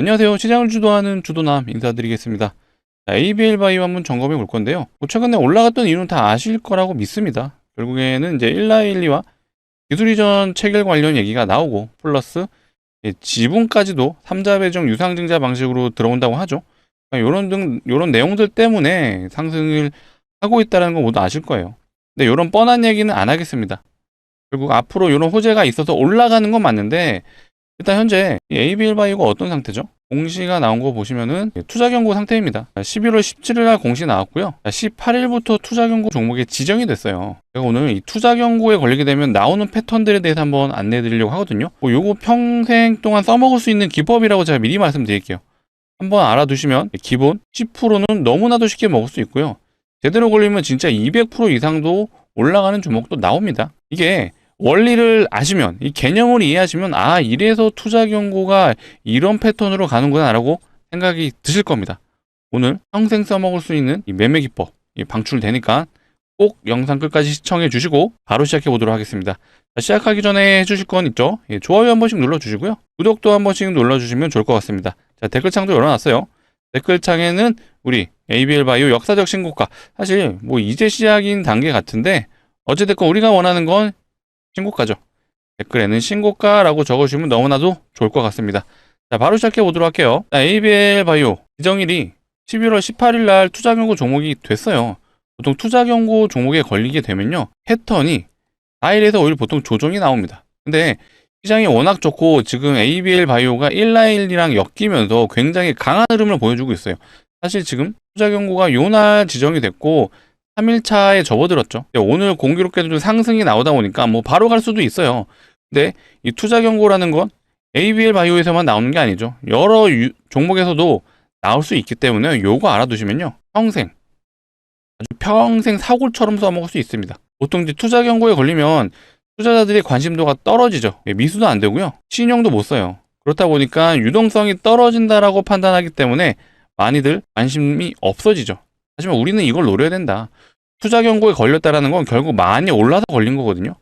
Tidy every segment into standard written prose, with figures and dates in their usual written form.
안녕하세요. 시장을 주도하는 주도남 인사드리겠습니다. ABL 바이오 한번 점검해 볼 건데요. 최근에 올라갔던 이유는 다 아실 거라고 믿습니다. 결국에는 이제 1412와 기술 이전 체결 관련 얘기가 나오고, 플러스 지분까지도 3자 배정 유상증자 방식으로 들어온다고 하죠. 요런 내용들 때문에 상승을 하고 있다는 거 모두 아실 거예요. 근데 요런 뻔한 얘기는 안 하겠습니다. 결국 앞으로 요런 호재가 있어서 올라가는 건 맞는데, 일단 현재 ABL 바이오가 어떤 상태죠? 공시가 나온 거 보시면은 투자 경고 상태입니다. 11월 17일 날 공시 나왔고요. 18일부터 투자 경고 종목에 지정이 됐어요. 제가 오늘 이 투자 경고에 걸리게 되면 나오는 패턴들에 대해서 한번 안내해 드리려고 하거든요. 요거 평생 동안 써먹을 수 있는 기법이라고 제가 미리 말씀드릴게요. 한번 알아두시면 기본 10%는 너무나도 쉽게 먹을 수 있고요. 제대로 걸리면 진짜 200% 이상도 올라가는 종목도 나옵니다. 이게 원리를 아시면, 이 개념을 이해하시면, 이래서 투자 경고가 이런 패턴으로 가는구나 라고 생각이 드실 겁니다. 오늘 평생 써먹을 수 있는 이 매매 기법 방출되니까 꼭 영상 끝까지 시청해 주시고 바로 시작해 보도록 하겠습니다. 시작하기 전에 해주실 건 있죠? 좋아요 한 번씩 눌러주시고요. 구독도 한 번씩 눌러주시면 좋을 것 같습니다. 자, 댓글창도 열어놨어요. 댓글창에는 우리 ABL 바이오 역사적 신고가, 사실 뭐 이제 시작인 단계 같은데 어찌됐건 우리가 원하는 건 신고가죠. 댓글에는 신고가라고 적어주시면 너무나도 좋을 것 같습니다. 자, 바로 시작해 보도록 할게요. 자, ABL 바이오 지정일이 11월 18일 날 투자 경고 종목이 됐어요. 보통 투자 경고 종목에 걸리게 되면요, 패턴이 4일에서 5일 보통 조정이 나옵니다. 근데 시장이 워낙 좋고 지금 ABL 바이오가 1라일이랑 엮이면서 굉장히 강한 흐름을 보여주고 있어요. 사실 지금 투자 경고가 요날 지정이 됐고 3일차에 접어들었죠. 오늘 공교롭게도 좀 상승이 나오다 보니까 뭐 바로 갈 수도 있어요. 근데 이 투자 경고라는 건 ABL 바이오에서만 나오는 게 아니죠. 여러 종목에서도 나올 수 있기 때문에 요거 알아두시면요, 아주 평생 사골처럼 써먹을 수 있습니다. 보통 이제 투자 경고에 걸리면 투자자들의 관심도가 떨어지죠. 미수도 안 되고요, 신용도 못 써요. 그렇다 보니까 유동성이 떨어진다라고 판단하기 때문에 많이들 관심이 없어지죠. 하지만 우리는 이걸 노려야 된다. 투자 경고에 걸렸다라는 건 결국 많이 올라서 걸린 거거든요.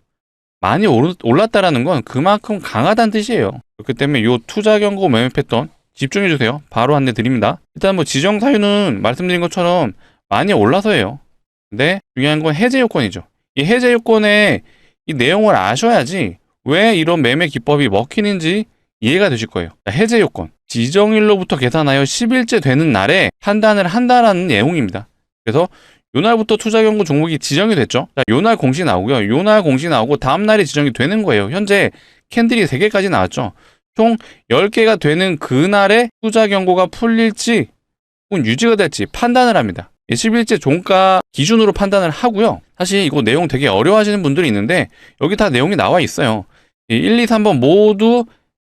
많이 올랐다라는 건 그만큼 강하다는 뜻이에요. 그렇기 때문에 이 투자 경고 매매 패턴 집중해 주세요. 바로 안내 드립니다. 일단 뭐 지정 사유는 말씀드린 것처럼 많이 올라서예요. 근데 중요한 건 해제 요건이죠. 이 해제 요건에 이 내용을 아셔야지 왜 이런 매매 기법이 먹히는지 이해가 되실 거예요. 해제 요건, 지정일로부터 계산하여 10일째 되는 날에 판단을 한다라는 내용입니다. 그래서 요날부터 투자 경고 종목이 지정이 됐죠. 자, 요날 공시 나오고요. 요날 공시 나오고 다음날에 지정이 되는 거예요. 현재 캔들이 3개까지 나왔죠. 총 10개가 되는 그날에 투자 경고가 풀릴지 혹은 유지가 될지 판단을 합니다. 10일째 종가 기준으로 판단을 하고요. 사실 이거 내용 되게 어려워하시는 분들이 있는데 여기 다 내용이 나와 있어요. 1, 2, 3번 모두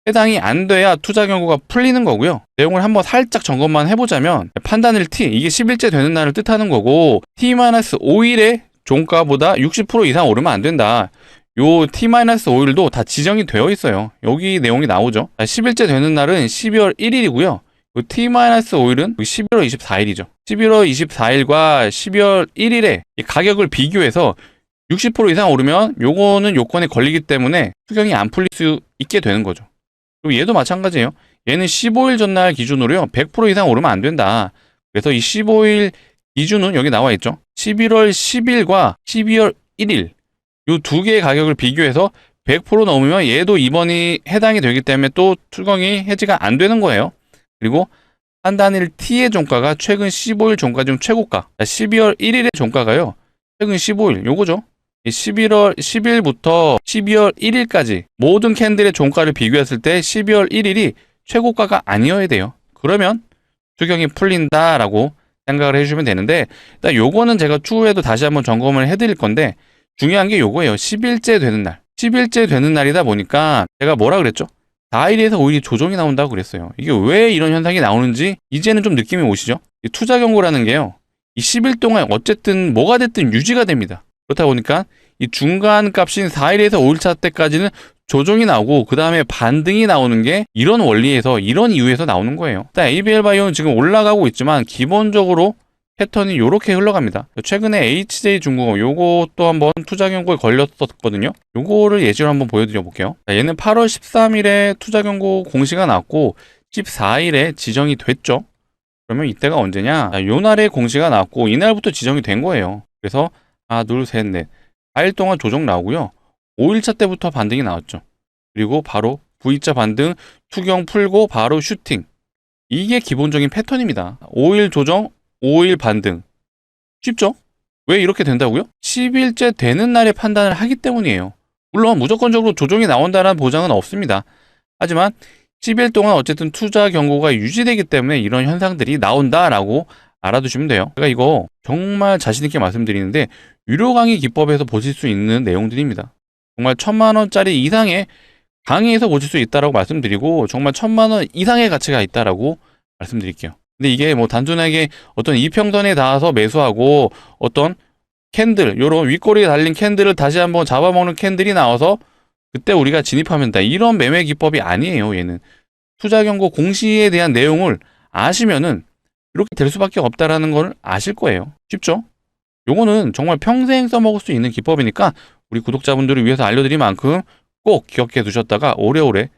해당이 안 돼야 투자 경고가 풀리는 거고요. 내용을 한번 살짝 점검만 해보자면, 판단일 T, 이게 10일째 되는 날을 뜻하는 거고, T-5일의 종가보다 60% 이상 오르면 안 된다. 요 T-5일도 다 지정이 되어 있어요. 여기 내용이 나오죠. 10일째 되는 날은 12월 1일이고요. T-5일은 11월 24일이죠. 11월 24일과 12월 1일에 가격을 비교해서 60% 이상 오르면 요거는 요건에 걸리기 때문에 투경이 안 풀릴 수 있게 되는 거죠. 그리고 얘도 마찬가지예요. 얘는 15일 전날 기준으로요, 100% 이상 오르면 안 된다. 그래서 이 15일 기준은 여기 나와 있죠. 11월 10일과 12월 1일 요 두 개의 가격을 비교해서 100% 넘으면 얘도 이번이 해당이 되기 때문에 또 투경이 해지가 안 되는 거예요. 그리고 판단일 T의 종가가 최근 15일 종가 중 최고가, 12월 1일의 종가가요, 최근 15일 요거죠. 11월 10일부터 12월 1일까지 모든 캔들의 종가를 비교했을 때 12월 1일이 최고가가 아니어야 돼요. 그러면 투경이 풀린다라고 생각을 해주시면 되는데, 일단 요거는 제가 추후에도 다시 한번 점검을 해드릴 건데, 중요한 게 요거예요. 10일째 되는 날. 10일째 되는 날이다 보니까 제가 뭐라 그랬죠? 4일에서 5일이 조정이 나온다고 그랬어요. 이게 왜 이런 현상이 나오는지 이제는 좀 느낌이 오시죠? 이 투자 경고라는 게요, 이 10일 동안 어쨌든 뭐가 됐든 유지가 됩니다. 그렇다 보니까 이 중간 값인 4일에서 5일차 때까지는 조정이 나오고 그 다음에 반등이 나오는 게 이런 원리에서, 이런 이유에서 나오는 거예요. 일단 ABL 바이오는 지금 올라가고 있지만 기본적으로 패턴이 이렇게 흘러갑니다. 최근에 HJ중공업 요것도 한번 투자 경고에 걸렸었거든요. 요거를 예시로 한번 보여드려 볼게요. 얘는 8월 13일에 투자 경고 공시가 났고 14일에 지정이 됐죠. 그러면 이때가 언제냐? 요 날에 공시가 나왔고 이날부터 지정이 된 거예요. 그래서 하나, 둘, 셋, 넷 4일 동안 조정 나오고요. 5일차 때부터 반등이 나왔죠. 그리고 바로 V자 반등, 투경 풀고 바로 슈팅. 이게 기본적인 패턴입니다. 5일 조정, 5일 반등. 쉽죠? 왜 이렇게 된다고요? 10일째 되는 날에 판단을 하기 때문이에요. 물론 무조건적으로 조정이 나온다는 보장은 없습니다. 하지만 10일 동안 어쨌든 투자 경고가 유지되기 때문에 이런 현상들이 나온다라고 알아두시면 돼요. 제가 이거 정말 자신있게 말씀드리는데 유료 강의 기법에서 보실 수 있는 내용들입니다. 정말 1000만원짜리 이상의 강의에서 보실 수 있다라고 말씀드리고 정말 1000만원 이상의 가치가 있다라고 말씀드릴게요. 근데 이게 뭐 단순하게 어떤 이평선에 닿아서 매수하고 어떤 캔들, 요런 윗꼬리에 달린 캔들을 다시 한번 잡아먹는 캔들이 나와서 그때 우리가 진입하면 된다. 이런 매매 기법이 아니에요, 얘는. 투자 경고 공시에 대한 내용을 아시면은 이렇게 될 수밖에 없다라는 걸 아실 거예요. 쉽죠? 요거는 정말 평생 써먹을 수 있는 기법이니까 우리 구독자분들을 위해서 알려드린 만큼 꼭 기억해 두셨다가 오래오래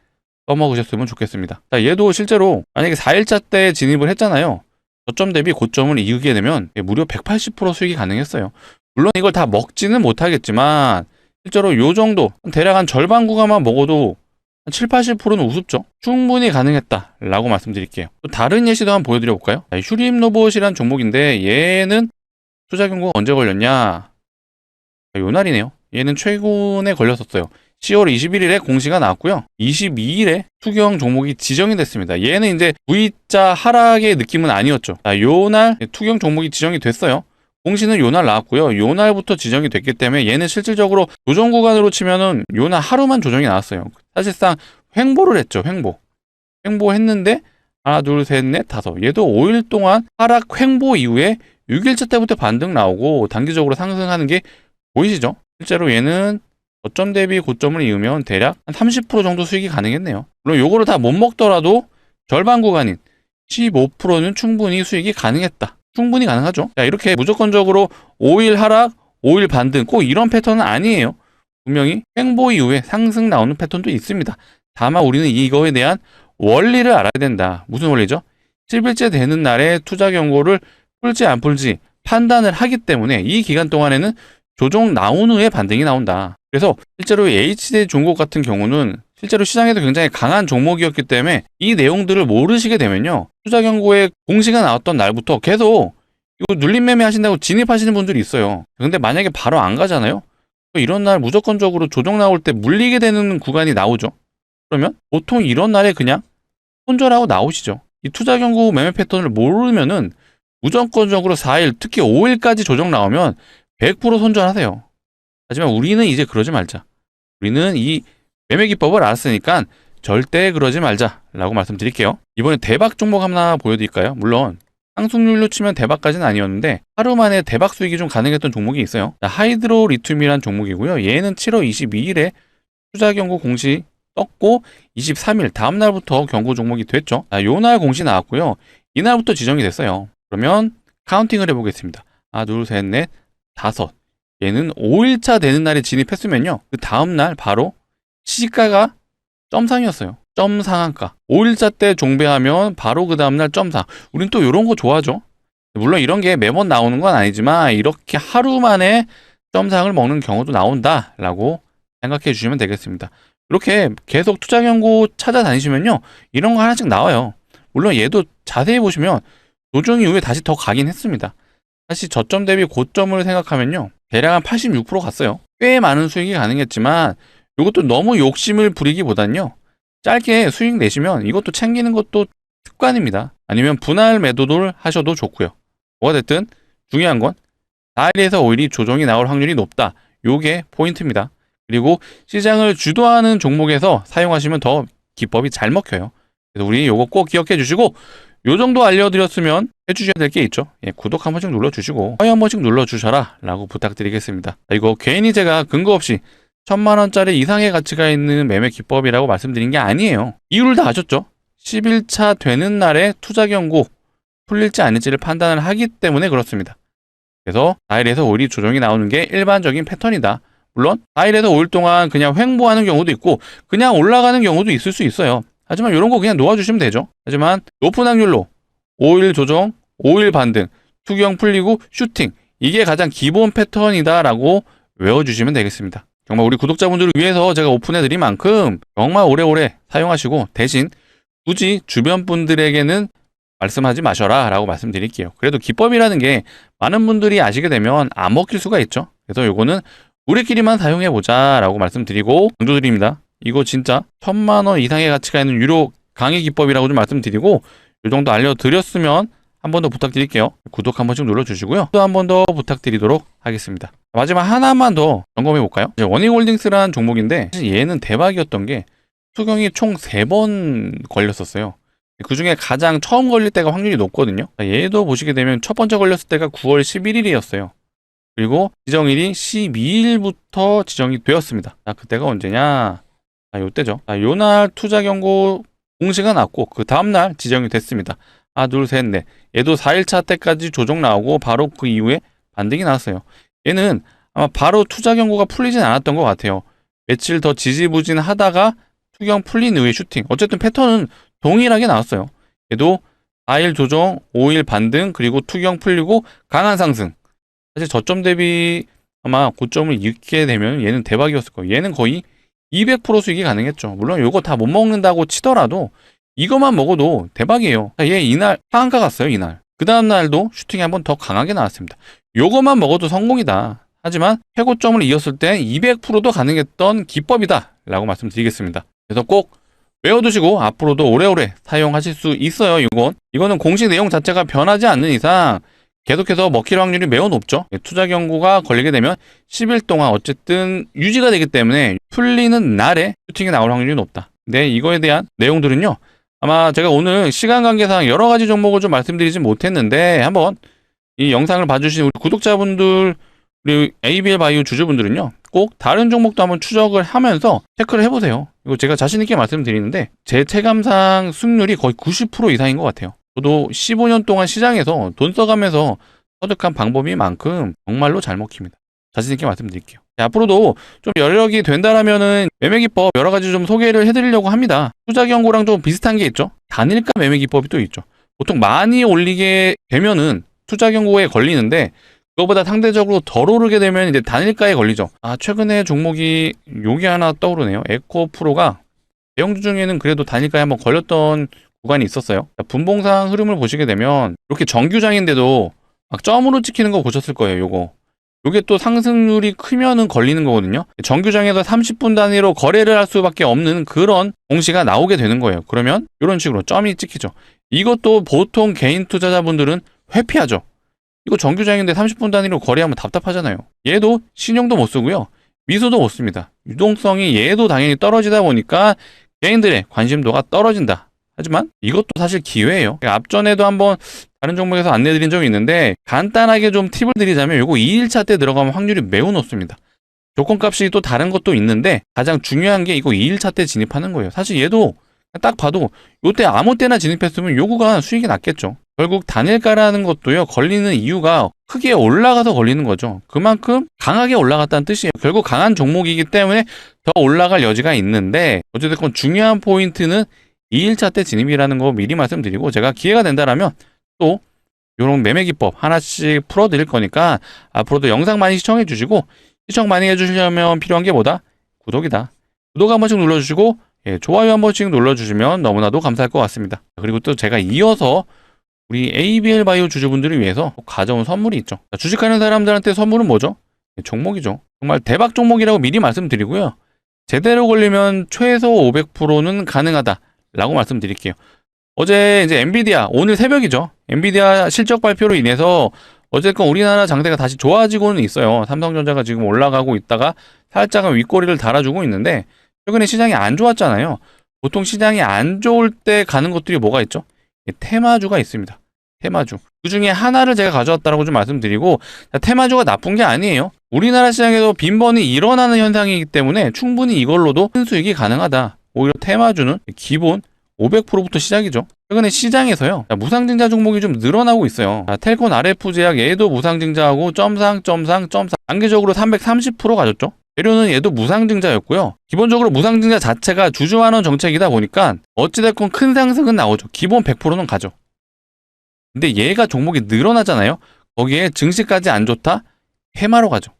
써먹으셨으면 좋겠습니다. 자, 얘도 실제로 만약에 4일차 때 진입을 했잖아요. 저점 대비 고점을 이기게 되면 무려 180% 수익이 가능했어요. 물론 이걸 다 먹지는 못하겠지만 실제로 요 정도 대략 한 절반 구간만 먹어도 7, 80%는 우습죠. 충분히 가능했다라고 말씀드릴게요. 또 다른 예시도 한번 보여드려 볼까요? 휴림로봇이란 종목인데 얘는 투자 경고가 언제 걸렸냐? 요 날이네요. 얘는 최근에 걸렸었어요. 10월 21일에 공시가 나왔고요. 22일에 투경 종목이 지정이 됐습니다. 얘는 이제 V자 하락의 느낌은 아니었죠. 요 날 투경 종목이 지정이 됐어요. 공시는 요 날 나왔고요. 요 날부터 지정이 됐기 때문에 얘는 실질적으로 조정 구간으로 치면은 요 날 하루만 조정이 나왔어요. 사실상 횡보를 했죠. 횡보했는데 하나, 둘, 셋, 넷, 다섯. 얘도 5일 동안 하락 횡보 이후에 6일차 때부터 반등 나오고 단기적으로 상승하는 게 보이시죠? 실제로 얘는 저점 대비 고점을 이으면 대략 한 30% 정도 수익이 가능했네요. 물론 요거를 다 못 먹더라도 절반 구간인 15%는 충분히 수익이 가능했다. 충분히 가능하죠. 자, 이렇게 무조건적으로 5일 하락, 5일 반등 꼭 이런 패턴은 아니에요. 분명히 횡보 이후에 상승 나오는 패턴도 있습니다. 다만 우리는 이거에 대한 원리를 알아야 된다. 무슨 원리죠? 10일째 되는 날에 투자 경고를 풀지 안 풀지 판단을 하기 때문에 이 기간 동안에는 조정 나온 후에 반등이 나온다. 그래서 실제로 HD 종목 같은 경우는 실제로 시장에도 굉장히 강한 종목이었기 때문에 이 내용들을 모르시게 되면요. 투자 경고에 공시가 나왔던 날부터 계속 이거 눌림 매매 하신다고 진입하시는 분들이 있어요. 근데 만약에 바로 안 가잖아요. 이런 날 무조건적으로 조정 나올 때 물리게 되는 구간이 나오죠. 그러면 보통 이런 날에 그냥 손절하고 나오시죠. 이 투자 경고 매매 패턴을 모르면은 무조건적으로 4일, 특히 5일까지 조정 나오면 100% 손절하세요. 하지만 우리는 이제 그러지 말자. 우리는 이 매매 기법을 알았으니까 절대 그러지 말자라고 말씀드릴게요. 이번에 대박 종목 하나 보여드릴까요? 물론 상승률로 치면 대박까지는 아니었는데 하루 만에 대박 수익이 좀 가능했던 종목이 있어요. 하이드로 리튬이란 종목이고요. 얘는 7월 22일에 투자 경고 공시 떴고 23일 다음 날부터 경고 종목이 됐죠. 요 날 공시 나왔고요. 이날부터 지정이 됐어요. 그러면 카운팅을 해보겠습니다. 하나, 둘, 셋, 넷, 다섯. 얘는 5일차 되는 날에 진입했으면요. 그 다음 날 바로 시가가 점상이었어요. 점상한가. 5일차 때 종배하면 바로 그 다음날 점상. 우린 또 이런 거 좋아하죠. 물론 이런 게 매번 나오는 건 아니지만 이렇게 하루 만에 점상을 먹는 경우도 나온다라고 생각해 주시면 되겠습니다. 이렇게 계속 투자 경고 찾아다니시면요. 이런 거 하나씩 나와요. 물론 얘도 자세히 보시면 조정 이후에 다시 더 가긴 했습니다. 다시 저점 대비 고점을 생각하면요. 대략 한 86% 갔어요. 꽤 많은 수익이 가능했지만 이것도 너무 욕심을 부리기보단요. 짧게 수익 내시면 이것도 챙기는 것도 습관입니다. 아니면 분할 매도를 하셔도 좋고요. 뭐가 됐든 중요한 건 4일에서 5일이 조정이 나올 확률이 높다. 요게 포인트입니다. 그리고 시장을 주도하는 종목에서 사용하시면 더 기법이 잘 먹혀요. 그래서 우리 요거 꼭 기억해 주시고 요 정도 알려드렸으면 해주셔야 될 게 있죠. 구독 한 번씩 눌러주시고 좋아요 한 번씩 눌러주셔라 라고 부탁드리겠습니다. 이거 괜히 제가 근거 없이 1000만원짜리 이상의 가치가 있는 매매 기법이라고 말씀드린 게 아니에요. 이유를 다 아셨죠? 10일차 되는 날에 투자 경고 풀릴지 아닐지를 판단을 하기 때문에 그렇습니다. 그래서 4일에서 5일이 조정이 나오는 게 일반적인 패턴이다. 물론 4일에서 5일 동안 그냥 횡보하는 경우도 있고 그냥 올라가는 경우도 있을 수 있어요. 하지만 이런 거 그냥 놓아주시면 되죠. 하지만 높은 확률로 5일 조정, 5일 반등, 투경 풀리고 슈팅, 이게 가장 기본 패턴이다라고 외워주시면 되겠습니다. 정말 우리 구독자분들을 위해서 제가 오픈해드린 만큼 정말 오래오래 사용하시고, 대신 굳이 주변 분들에게는 말씀하지 마셔라 라고 말씀드릴게요. 그래도 기법이라는 게 많은 분들이 아시게 되면 안 먹힐 수가 있죠. 그래서 요거는 우리끼리만 사용해보자 라고 말씀드리고, 강조드립니다. 이거 진짜 1000만원 이상의 가치가 있는 유료 강의 기법이라고 좀 말씀드리고, 이 정도 알려드렸으면 한 번 더 부탁드릴게요. 구독 한 번씩 눌러주시고요. 또 한 번 더 부탁드리도록 하겠습니다. 마지막 하나만 더 점검해볼까요? 원익홀딩스라는 종목인데, 사실 얘는 대박이었던 게 투경이 총 3번 걸렸었어요. 그 중에 가장 처음 걸릴 때가 확률이 높거든요. 얘도 보시게 되면 첫 번째 걸렸을 때가 9월 11일이었어요. 그리고 지정일이 12일부터 지정이 되었습니다. 자, 그때가 언제냐? 요때죠. 요날 투자 경고 공시가 났고, 그 다음날 지정이 됐습니다. 하나, 둘, 셋, 넷. 얘도 4일차 때까지 조정 나오고, 바로 그 이후에 반등이 나왔어요. 얘는 아마 바로 투자 경고가 풀리진 않았던 것 같아요. 며칠 더 지지부진 하다가 투경 풀린 이후에 슈팅. 어쨌든 패턴은 동일하게 나왔어요. 얘도 4일 조정, 5일 반등, 그리고 투경 풀리고 강한 상승. 사실 저점 대비 아마 고점을 잃게 되면 얘는 대박이었을 거예요. 얘는 거의 200% 수익이 가능했죠. 물론 이거 다 못 먹는다고 치더라도 이것만 먹어도 대박이에요. 얘 이날 상한가 갔어요, 이날. 그 다음 날도 슈팅이 한번 더 강하게 나왔습니다. 요것만 먹어도 성공이다. 하지만 최고점을 이었을 때 200%도 가능했던 기법이다 라고 말씀드리겠습니다. 그래서 꼭 외워두시고 앞으로도 오래오래 사용하실 수 있어요. 이거는 공식 내용 자체가 변하지 않는 이상 계속해서 먹힐 확률이 매우 높죠. 투자 경고가 걸리게 되면 10일 동안 어쨌든 유지가 되기 때문에 풀리는 날에 슈팅이 나올 확률이 높다. 네, 이거에 대한 내용들은요, 아마 제가 오늘 시간 관계상 여러 가지 종목을 좀 말씀드리진 못했는데, 한번 이 영상을 봐주신 우리 구독자분들, 우리 ABL 바이오 주주분들은요, 꼭 다른 종목도 한번 추적을 하면서 체크를 해보세요. 이거 제가 자신있게 말씀드리는데, 제 체감상 수익률이 거의 90% 이상인 것 같아요. 저도 15년 동안 시장에서 돈 써가면서 터득한 방법인 만큼 정말로 잘 먹힙니다. 자신있게 말씀드릴게요. 앞으로도 좀 여력이 된다라면은 매매기법 여러 가지 좀 소개를 해드리려고 합니다. 투자 경고랑 좀 비슷한 게 있죠. 단일가 매매기법이 또 있죠. 보통 많이 올리게 되면은 투자 경고에 걸리는데, 그거보다 상대적으로 덜 오르게 되면 이제 단일가에 걸리죠. 최근에 종목이 여기 하나 떠오르네요. 에코프로가 대형주 중에는 그래도 단일가에 한번 걸렸던 구간이 있었어요. 분봉상 흐름을 보시게 되면 이렇게 정규장인데도 막 점으로 찍히는 거 보셨을 거예요. 요게 또 상승률이 크면은 걸리는 거거든요. 정규장에서 30분 단위로 거래를 할 수밖에 없는 그런 공시가 나오게 되는 거예요. 그러면 이런 식으로 점이 찍히죠. 이것도 보통 개인 투자자분들은 회피하죠. 이거 정규장인데 30분 단위로 거래하면 답답하잖아요. 얘도 신용도 못 쓰고요, 미수도 못 씁니다. 유동성이 얘도 당연히 떨어지다 보니까 개인들의 관심도가 떨어진다. 하지만 이것도 사실 기회예요. 앞전에도 한번 다른 종목에서 안내드린 적이 있는데, 간단하게 좀 팁을 드리자면 요거 2일차 때 들어가면 확률이 매우 높습니다. 조건값이 또 다른 것도 있는데 가장 중요한 게 이거 2일차 때 진입하는 거예요. 사실 얘도 딱 봐도 요때 아무 때나 진입했으면 요거가 수익이 났겠죠. 결국 단일가라는 것도요, 걸리는 이유가 크게 올라가서 걸리는 거죠. 그만큼 강하게 올라갔다는 뜻이에요. 결국 강한 종목이기 때문에 더 올라갈 여지가 있는데, 어쨌든 중요한 포인트는 2일차 때 진입이라는 거 미리 말씀드리고, 제가 기회가 된다라면 또 이런 매매 기법 하나씩 풀어드릴 거니까 앞으로도 영상 많이 시청해 주시고, 시청 많이 해주시려면 필요한 게 뭐다? 구독이다. 구독 한 번씩 눌러주시고, 좋아요 한 번씩 눌러주시면 너무나도 감사할 것 같습니다. 그리고 또 제가 이어서 우리 ABL 바이오 주주분들을 위해서 가져온 선물이 있죠. 주식하는 사람들한테 선물은 뭐죠? 종목이죠. 정말 대박 종목이라고 미리 말씀드리고요, 제대로 걸리면 최소 500%는 가능하다 라고 말씀드릴게요. 어제 이제 엔비디아, 오늘 새벽이죠. 엔비디아 실적 발표로 인해서 어쨌건 우리나라 장세가 다시 좋아지고는 있어요. 삼성전자가 지금 올라가고 있다가 살짝은 윗꼬리를 달아주고 있는데, 최근에 시장이 안 좋았잖아요. 보통 시장이 안 좋을 때 가는 것들이 뭐가 있죠? 테마주가 있습니다. 테마주. 그 중에 하나를 제가 가져왔다고 좀 말씀드리고, 테마주가 나쁜 게 아니에요. 우리나라 시장에도 빈번히 일어나는 현상이기 때문에 충분히 이걸로도 큰 수익이 가능하다. 오히려 테마주는 기본 500%부터 시작이죠. 최근에 시장에서요, 무상증자 종목이 좀 늘어나고 있어요. 텔콘 RF 제약 얘도 무상증자하고 점상 단기적으로 330% 가졌죠. 재료는 얘도 무상증자였고요. 기본적으로 무상증자 자체가 주주환원 정책이다 보니까 어찌됐건 큰 상승은 나오죠. 기본 100%는 가죠. 근데 얘가 종목이 늘어나잖아요. 거기에 증시까지 안 좋다? 해마로 가죠.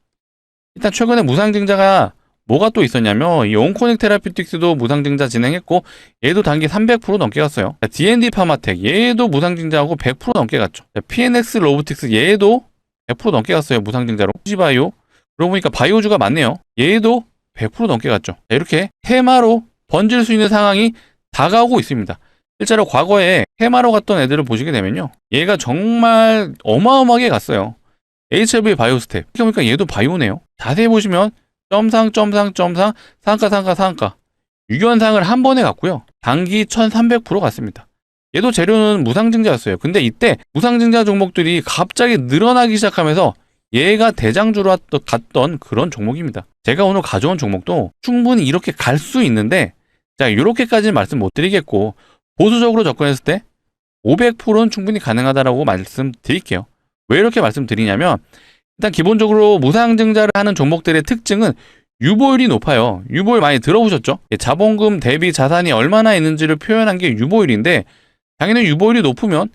일단 최근에 무상증자가 뭐가 또 있었냐면 이 온코닉 테라피틱스도 무상증자 진행했고 얘도 단기 300% 넘게 갔어요. D&D 파마텍 얘도 무상증자하고 100% 넘게 갔죠. PNX 로보틱스 얘도 100% 넘게 갔어요. 무상증자로. 후지바이오 그러고 보니까 바이오주가 많네요. 얘도 100% 넘게 갔죠. 이렇게 테마로 번질 수 있는 상황이 다가오고 있습니다. 실제로 과거에 테마로 갔던 애들을 보시게 되면요. 얘가 정말 어마어마하게 갔어요. HLB 바이오스텝. 이렇게 보니까 얘도 바이오네요. 자세히 보시면 점상 상가 유견상을 한 번에 갔고요. 단기 1300% 갔습니다. 얘도 재료는 무상증자였어요. 근데 이때 무상증자 종목들이 갑자기 늘어나기 시작하면서 얘가 대장주로 갔던 그런 종목입니다. 제가 오늘 가져온 종목도 충분히 이렇게 갈 수 있는데 자 이렇게까지는 말씀 못 드리겠고 보수적으로 접근했을 때 500%는 충분히 가능하다라고 말씀드릴게요. 왜 이렇게 말씀드리냐면 일단 기본적으로 무상증자를 하는 종목들의 특징은 유보율이 높아요. 유보율 많이 들어보셨죠? 자본금 대비 자산이 얼마나 있는지를 표현한 게 유보율인데 당연히 유보율이 높으면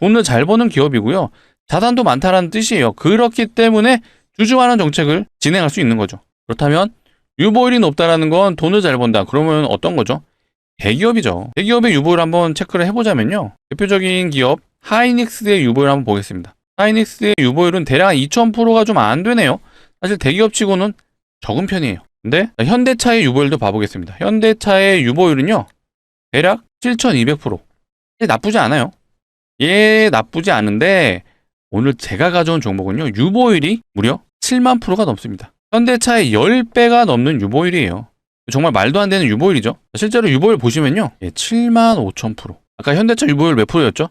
돈을 잘 버는 기업이고요. 자산도 많다라는 뜻이에요. 그렇기 때문에 주주환원 정책을 진행할 수 있는 거죠. 그렇다면 유보율이 높다라는 건 돈을 잘 번다. 그러면 어떤 거죠? 대기업이죠. 대기업의 유보율 한번 체크를 해보자면요. 대표적인 기업 하이닉스의 유보율 한번 보겠습니다. 하이닉스의 유보율은 대략 2000%가 좀 안 되네요. 사실 대기업치고는 적은 편이에요. 근데 현대차의 유보율도 봐보겠습니다. 현대차의 유보율은요. 대략 7200%. 나쁘지 않아요. 얘 나쁘지 않은데 오늘 제가 가져온 종목은요. 유보율이 무려 7만 %가 넘습니다. 현대차의 10배가 넘는 유보율이에요. 정말 말도 안 되는 유보율이죠. 실제로 유보율 보시면요. 75,000%. 아까 현대차 유보율 몇 프로였죠?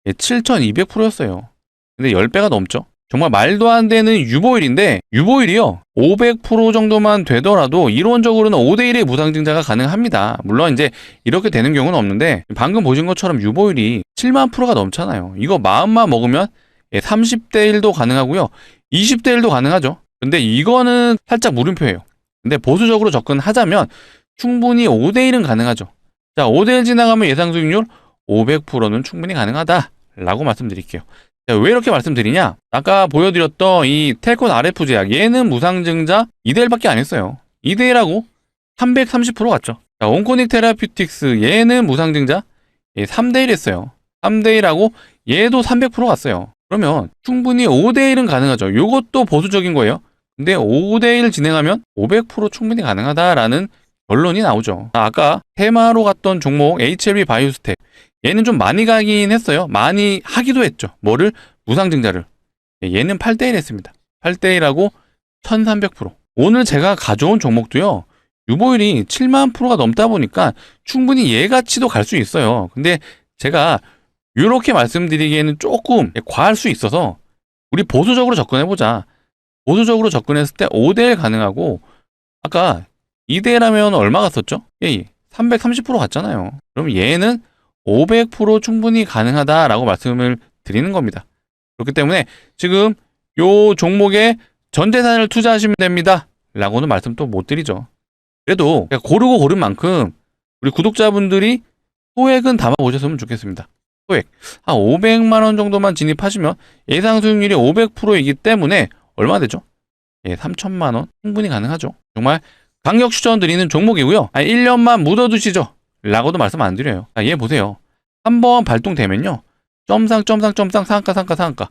7200%였어요. 근데 10배가 넘죠. 정말 말도 안 되는 유보율인데 유보율이요. 500% 정도만 되더라도 이론적으로는 5대1의 무상증자가 가능합니다. 물론 이제 이렇게 되는 경우는 없는데 방금 보신 것처럼 유보율이 7만 %가 넘잖아요. 이거 마음만 먹으면 30대 1도 가능하고요. 20대 1도 가능하죠. 근데 이거는 살짝 물음표예요. 근데 보수적으로 접근하자면 충분히 5대1은 가능하죠. 자, 5대1 지나가면 예상 수익률 500%는 충분히 가능하다라고 말씀드릴게요. 자, 왜 이렇게 말씀드리냐? 아까 보여드렸던 이 텔콘 RF 제약 얘는 무상증자 2대1밖에 안 했어요. 2대1하고 330% 갔죠. 자, 온코닉 테라피틱스 얘는 무상증자 3대1 했어요. 3대1하고 얘도 300% 갔어요. 그러면 충분히 5대1은 가능하죠. 요것도 보수적인 거예요. 근데 5대1 진행하면 500% 충분히 가능하다라는 결론이 나오죠. 아까 테마로 갔던 종목 HLB 바이오스텝 얘는 좀 많이 가긴 했어요. 많이 하기도 했죠. 뭐를? 무상증자를. 얘는 8대1 했습니다. 8대1하고 1300%. 오늘 제가 가져온 종목도요. 유보율이 7만 %가 넘다 보니까 충분히 얘 가치도 갈 수 있어요. 근데 제가 이렇게 말씀드리기에는 조금 과할 수 있어서 우리 보수적으로 접근해보자. 보수적으로 접근했을 때 5대1 가능하고 아까 2대1 하면 얼마 갔었죠? 330% 갔잖아요. 그럼 얘는 500% 충분히 가능하다라고 말씀을 드리는 겁니다. 그렇기 때문에 지금 요 종목에 전 재산을 투자하시면 됩니다. 라고는 말씀 또 못 드리죠. 그래도 고르고 고른 만큼 우리 구독자분들이 소액은 담아보셨으면 좋겠습니다. 소액. 한 500만 원 정도만 진입하시면 예상 수익률이 500%이기 때문에 얼마 되죠? 3천만 원 충분히 가능하죠. 정말 강력 추천드리는 종목이고요. 1년만 묻어두시죠. 라고도 말씀 안 드려요. 얘 보세요. 한번 발동되면요. 점상 상가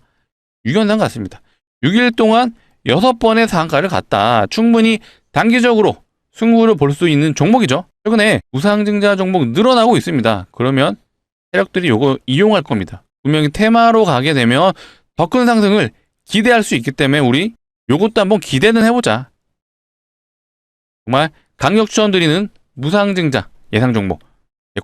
유견상 같습니다. 6일 동안 6번의 상가를 갔다. 충분히 단기적으로 승부를 볼 수 있는 종목이죠. 최근에 무상증자 종목 늘어나고 있습니다. 그러면 세력들이 요거 이용할 겁니다. 분명히 테마로 가게 되면 더 큰 상승을 기대할 수 있기 때문에 우리 요것도 한번 기대는 해보자. 정말 강력 추천드리는 무상증자 예상 종목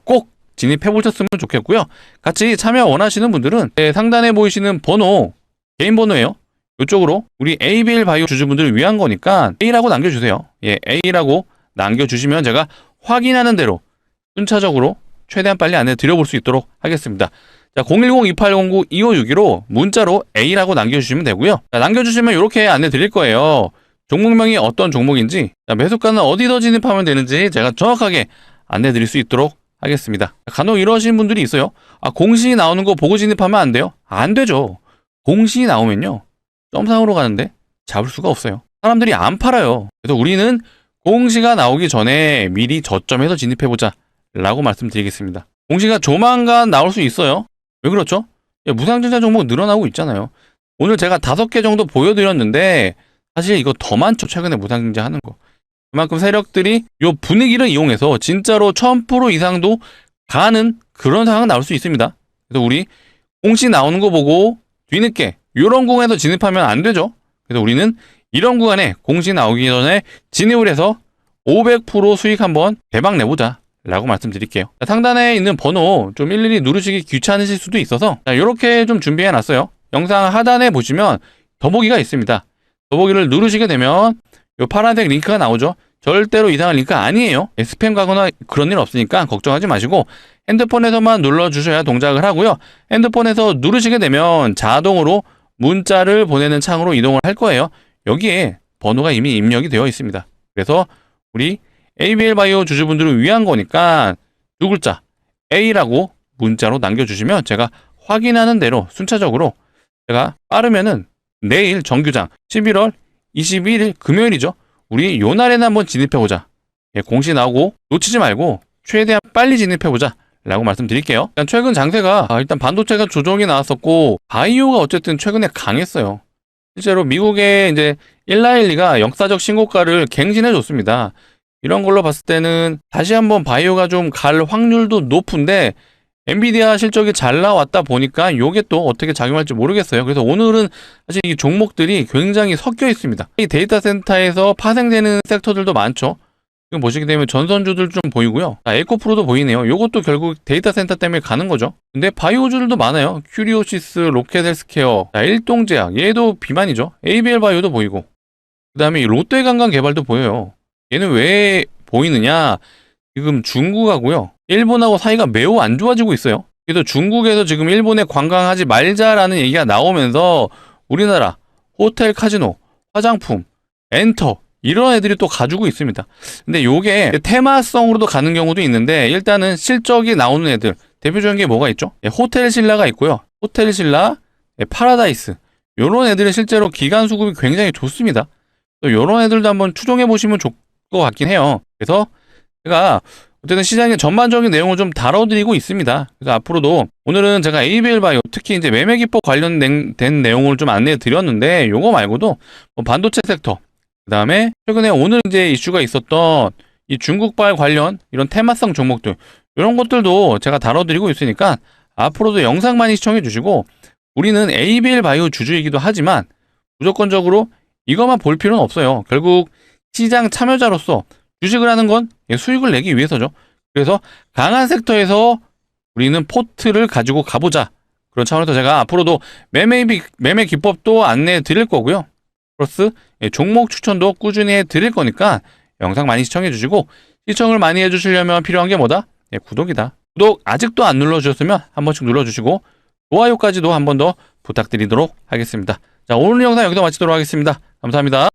꼭 진입해보셨으면 좋겠고요. 같이 참여 원하시는 분들은 상단에 보이시는 번호, 개인 번호예요. 이쪽으로 우리 ABL 바이오 주주분들을 위한 거니까 A라고 남겨주세요. A라고 남겨주시면 제가 확인하는 대로 순차적으로 최대한 빨리 안내 드려볼 수 있도록 하겠습니다. 자, 010-2809-2561로 문자로 A라고 남겨주시면 되고요. 자, 남겨주시면 이렇게 안내 드릴 거예요. 종목명이 어떤 종목인지, 매수가는 어디서 진입하면 되는지 제가 정확하게 안내 드릴 수 있도록 하겠습니다. 간혹 이러신 분들이 있어요. 공시 나오는 거 보고 진입하면 안 돼요? 안 되죠. 공시 나오면요, 점상으로 가는데 잡을 수가 없어요. 사람들이 안 팔아요. 그래서 우리는 공시가 나오기 전에 미리 저점에서 진입해보자 라고 말씀드리겠습니다. 공시가 조만간 나올 수 있어요. 왜 그렇죠? 무상증자 종목 늘어나고 있잖아요. 오늘 제가 5개 정도 보여드렸는데 사실 이거 더 많죠. 최근에 무상증자 하는 거. 그만큼 세력들이 이 분위기를 이용해서 진짜로 1000% 이상도 가는 그런 상황 나올 수 있습니다. 그래서 우리 공시 나오는 거 보고 뒤늦게 이런 구간에서 진입하면 안 되죠. 그래서 우리는 이런 구간에 공시 나오기 전에 진입을 해서 500% 수익 한번 대박 내보자 라고 말씀드릴게요. 상단에 있는 번호 좀 일일이 누르시기 귀찮으실 수도 있어서 이렇게 좀 준비해 놨어요. 영상 하단에 보시면 더보기가 있습니다. 더보기를 누르시게 되면 이 파란색 링크가 나오죠. 절대로 이상한 링크 아니에요. 스팸 가거나 그런 일 없으니까 걱정하지 마시고 핸드폰에서만 눌러주셔야 동작을 하고요. 핸드폰에서 누르시게 되면 자동으로 문자를 보내는 창으로 이동을 할 거예요. 여기에 번호가 이미 입력이 되어 있습니다. 그래서 우리 ABL바이오 주주분들을 위한 거니까 두 글자 A라고 문자로 남겨주시면 제가 확인하는 대로 순차적으로 제가 빠르면은 내일 정규장 11월 21일 금요일이죠. 우리 요 날에는 한번 진입해보자. 공시 나오고 놓치지 말고 최대한 빨리 진입해보자 라고 말씀드릴게요. 일단 최근 장세가 일단 반도체가 조정이 나왔었고 바이오가 어쨌든 최근에 강했어요. 실제로 미국의 이제 112가 역사적 신고가를 갱신해 줬습니다. 이런 걸로 봤을 때는 다시 한번 바이오가 좀 갈 확률도 높은데 엔비디아 실적이 잘 나왔다 보니까 요게 또 어떻게 작용할지 모르겠어요. 그래서 오늘은 사실 이 종목들이 굉장히 섞여 있습니다. 이 데이터 센터에서 파생되는 섹터들도 많죠. 지금 보시게 되면 전선주들 좀 보이고요. 에코프로도 보이네요. 요것도 결국 데이터 센터 때문에 가는 거죠. 근데 바이오주들도 많아요. 큐리오시스, 로켓헬스케어, 일동제약, 얘도 비만이죠. ABL 바이오도 보이고. 그 다음에 롯데관광개발도 보여요. 얘는 왜 보이느냐? 지금 중국하고요, 일본하고 사이가 매우 안 좋아지고 있어요. 그래서 중국에서 지금 일본에 관광하지 말자라는 얘기가 나오면서 우리나라 호텔, 카지노, 화장품, 엔터 이런 애들이 또 가지고 있습니다. 근데 요게 테마성으로도 가는 경우도 있는데 일단은 실적이 나오는 애들 대표적인 게 뭐가 있죠? 호텔 신라가 있고요. 호텔 신라, 파라다이스 요런 애들은 실제로 기간 수급이 굉장히 좋습니다. 또 요런 애들도 한번 추종해 보시면 좋을 것 같긴 해요. 그래서 제가 어쨌든 시장의 전반적인 내용을 좀 다뤄드리고 있습니다. 그래서 앞으로도 오늘은 제가 ABL 바이오 특히 이제 매매 기법 관련된 내용을 좀 안내해 드렸는데 요거 말고도 뭐 반도체 섹터, 그 다음에 최근에 오늘 이제 이슈가 있었던 이 중국발 관련 이런 테마성 종목들 이런 것들도 제가 다뤄드리고 있으니까 앞으로도 영상 많이 시청해 주시고 우리는 ABL 바이오 주주이기도 하지만 무조건적으로 이것만 볼 필요는 없어요. 결국 시장 참여자로서 주식을 하는 건 수익을 내기 위해서죠. 그래서 강한 섹터에서 우리는 포트를 가지고 가보자. 그런 차원에서 제가 앞으로도 매매 기법도 안내해 드릴 거고요. 플러스 종목 추천도 꾸준히 해 드릴 거니까 영상 많이 시청해 주시고 시청을 많이 해 주시려면 필요한 게 뭐다? 구독이다. 구독 아직도 안 눌러주셨으면 한 번씩 눌러주시고 좋아요까지도 한 번 더 부탁드리도록 하겠습니다. 자, 오늘 영상 여기서 마치도록 하겠습니다. 감사합니다.